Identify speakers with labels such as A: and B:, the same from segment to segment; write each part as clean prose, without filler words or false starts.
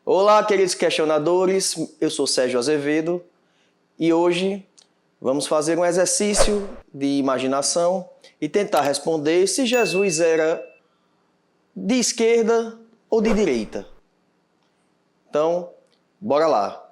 A: Olá, queridos questionadores, eu sou Sérgio Azevedo e hoje vamos fazer um exercício de imaginação e tentar responder se Jesus era de esquerda ou de direita. Então, bora lá.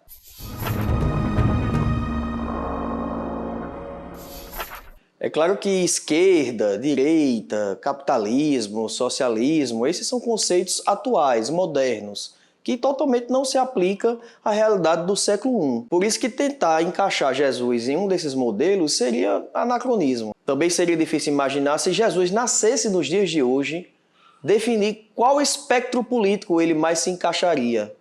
A: É claro que esquerda, direita, capitalismo, socialismo, esses são conceitos atuais, modernos, que totalmente não se aplica à realidade do século I. Por isso que tentar encaixar Jesus em um desses modelos seria anacronismo. Também seria difícil imaginar se Jesus nascesse nos dias de hoje, definir qual espectro político ele mais se encaixaria.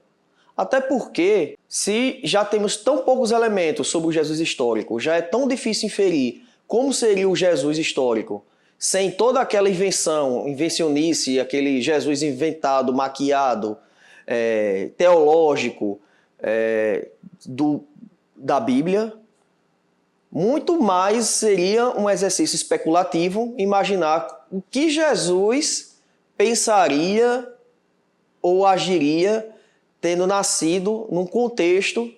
A: Até porque, se já temos tão poucos elementos sobre o Jesus histórico, já é tão difícil inferir como seria o Jesus histórico, sem toda aquela invencionice, aquele Jesus inventado, maquiado, teológico da Bíblia, muito mais seria um exercício especulativo imaginar o que Jesus pensaria ou agiria tendo nascido num contexto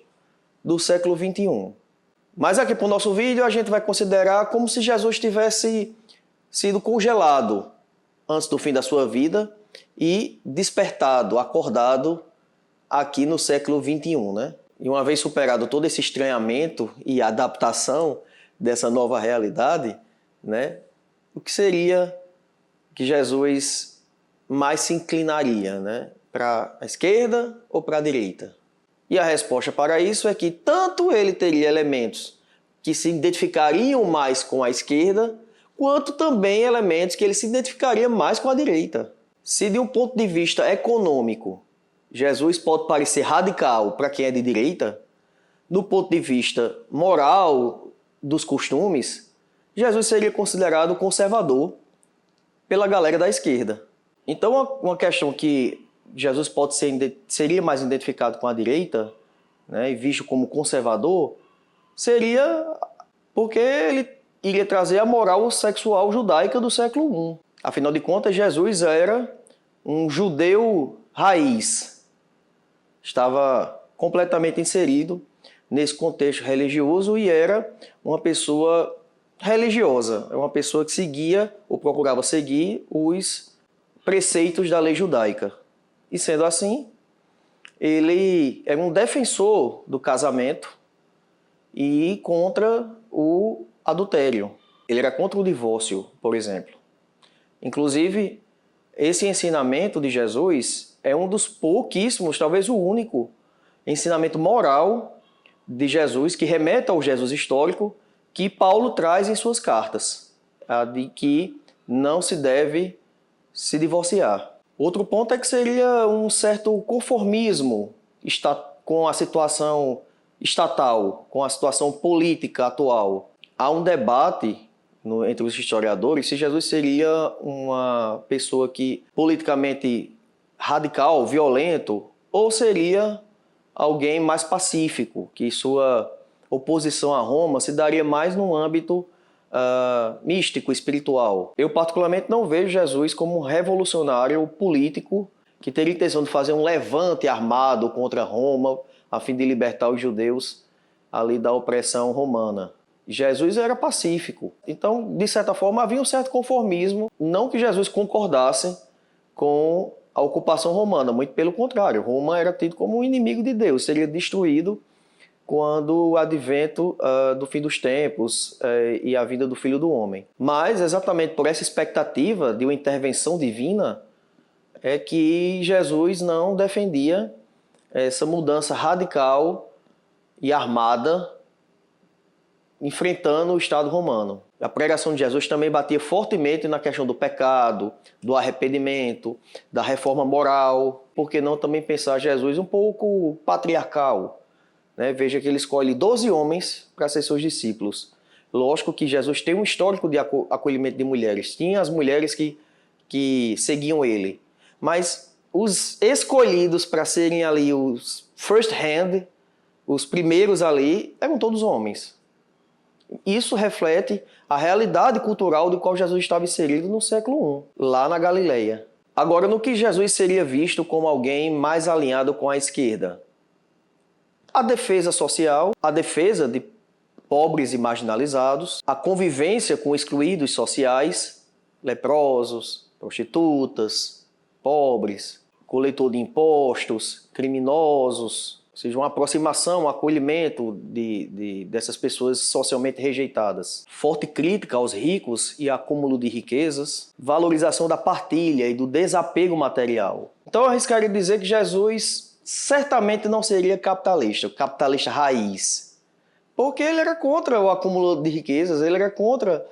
A: do século XXI. Mas aqui para o nosso vídeo a gente vai considerar como se Jesus tivesse sido congelado antes do fim da sua vida e despertado, acordado aqui no século XXI, né? E uma vez superado todo esse estranhamento e adaptação dessa nova realidade, né? O que seria que Jesus mais se inclinaria, né? Para a esquerda ou para a direita? E a resposta para isso é que tanto ele teria elementos que se identificariam mais com a esquerda, quanto também elementos que ele se identificaria mais com a direita. Se de um ponto de vista econômico, Jesus pode parecer radical para quem é de direita, do ponto de vista moral dos costumes, Jesus seria considerado conservador pela galera da esquerda. Então, uma questão que Jesus seria mais identificado com a direita, né, e visto como conservador, seria porque ele iria trazer a moral sexual judaica do século I. Afinal de contas, Jesus era um judeu raiz. Estava completamente inserido nesse contexto religioso e era uma pessoa religiosa, uma pessoa que seguia ou procurava seguir os preceitos da lei judaica. E sendo assim, ele era um defensor do casamento e contra o adultério. Ele era contra o divórcio, por exemplo. Inclusive, esse ensinamento de Jesus é um dos pouquíssimos, talvez o único, ensinamento moral de Jesus que remete ao Jesus histórico que Paulo traz em suas cartas, de que não se deve se divorciar. Outro ponto é que seria um certo conformismo com a situação estatal, com a situação política atual. Há um debate entre os historiadores se Jesus seria uma pessoa que politicamente radical, violento, ou seria alguém mais pacífico, que sua oposição a Roma se daria mais num âmbito místico, espiritual. Eu particularmente não vejo Jesus como um revolucionário político que teria intenção de fazer um levante armado contra Roma a fim de libertar os judeus ali da opressão romana. Jesus era pacífico. Então, de certa forma, havia um certo conformismo. Não que Jesus concordasse com a ocupação romana, muito pelo contrário. Roma era tido como um inimigo de Deus, seria destruído quando o advento do fim dos tempos e a vinda do Filho do Homem. Mas, exatamente por essa expectativa de uma intervenção divina, é que Jesus não defendia essa mudança radical e armada enfrentando o Estado romano. A pregação de Jesus também batia fortemente na questão do pecado, do arrependimento, da reforma moral. Por que não também pensar Jesus um pouco patriarcal? Veja que ele escolhe 12 homens para ser seus discípulos. Lógico que Jesus tem um histórico de acolhimento de mulheres. Tinha as mulheres que seguiam ele. Mas os escolhidos para serem ali os first hand, os primeiros ali, eram todos homens. Isso reflete a realidade cultural do qual Jesus estava inserido no século I, lá na Galileia. Agora, no que Jesus seria visto como alguém mais alinhado com a esquerda? A defesa social, a defesa de pobres e marginalizados, a convivência com excluídos sociais, leprosos, prostitutas, pobres, coletor de impostos, criminosos, ou seja, uma aproximação, um acolhimento dessas pessoas socialmente rejeitadas. Forte crítica aos ricos e acúmulo de riquezas, valorização da partilha e do desapego material. Então eu arriscaria dizer que Jesus certamente não seria capitalista raiz, porque ele era contra o acúmulo de riquezas, ele era contra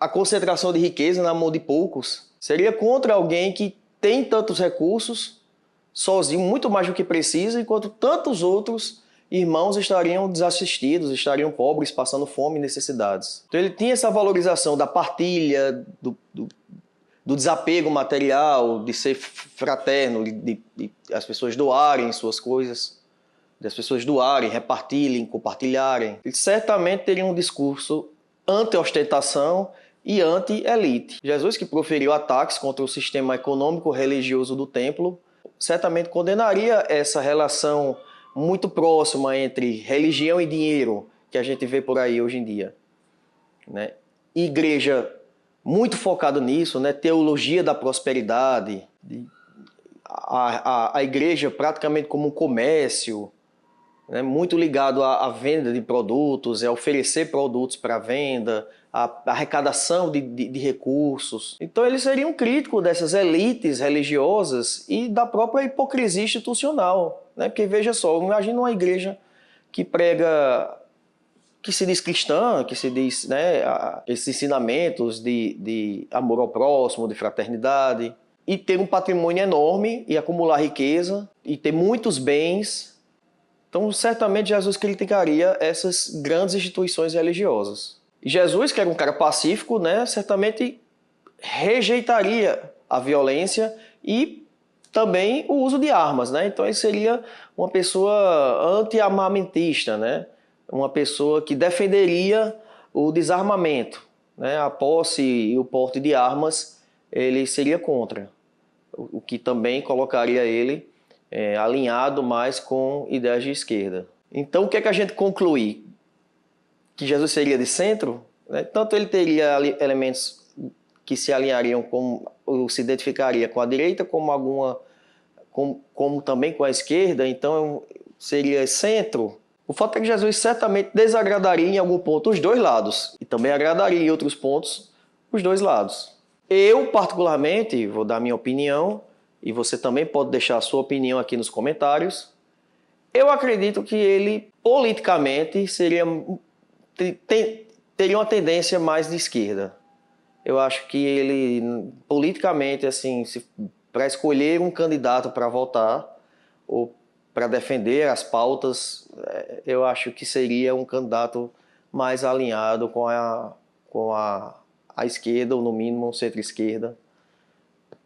A: a concentração de riqueza na mão de poucos. Seria contra alguém que tem tantos recursos, sozinho, muito mais do que precisa, enquanto tantos outros irmãos estariam desassistidos, estariam pobres, passando fome e necessidades. Então ele tinha essa valorização da partilha, do desapego material, de ser fraterno, de as pessoas doarem suas coisas, das pessoas doarem, repartirem, compartilharem. Ele certamente teria um discurso anti-ostentação e anti-elite. Jesus, que proferiu ataques contra o sistema econômico-religioso do templo, certamente condenaria essa relação muito próxima entre religião e dinheiro que a gente vê por aí hoje em dia, né? Igreja muito focada nisso, né? Teologia da prosperidade, a igreja praticamente como um comércio, né? Muito ligado à venda de produtos, a oferecer produtos para venda, a arrecadação de recursos. Então ele seria um crítico dessas elites religiosas e da própria hipocrisia institucional, né? Porque veja só, imagina uma igreja que prega, que se diz cristã, que se diz, né, esses ensinamentos de amor ao próximo, de fraternidade, e ter um patrimônio enorme e acumular riqueza e ter muitos bens. Então certamente Jesus criticaria essas grandes instituições religiosas. E Jesus, que era um cara pacífico, né, certamente rejeitaria a violência e também o uso de armas, né? Então ele seria uma pessoa anti-armamentista, né? Uma pessoa que defenderia o desarmamento, né? A posse e o porte de armas, ele seria contra, o que também colocaria ele alinhado mais com ideias de esquerda. Então o que é que a gente conclui? Que Jesus seria de centro, né? Tanto ele teria elementos que se alinhariam ou se identificaria com a direita, como também com a esquerda, então seria centro. O fato é que Jesus certamente desagradaria em algum ponto os dois lados, e também agradaria em outros pontos os dois lados. Eu, particularmente, vou dar minha opinião, e você também pode deixar a sua opinião aqui nos comentários. Eu acredito que ele, politicamente, teria uma tendência mais de esquerda. Eu acho que ele, politicamente, assim, para escolher um candidato para votar ou para defender as pautas, eu acho que seria um candidato mais alinhado com a esquerda, ou no mínimo centro-esquerda.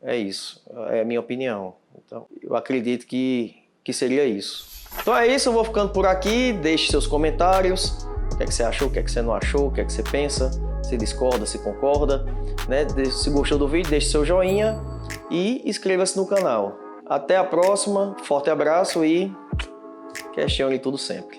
A: É isso, é a minha opinião. Então, eu acredito que seria isso. Então é isso, eu vou ficando por aqui. Deixe seus comentários. O que é que você achou, o que é que você não achou, o que é que você pensa, se discorda, se concorda, né? Se gostou do vídeo, deixe seu joinha e inscreva-se no canal. Até a próxima, forte abraço e questione tudo sempre.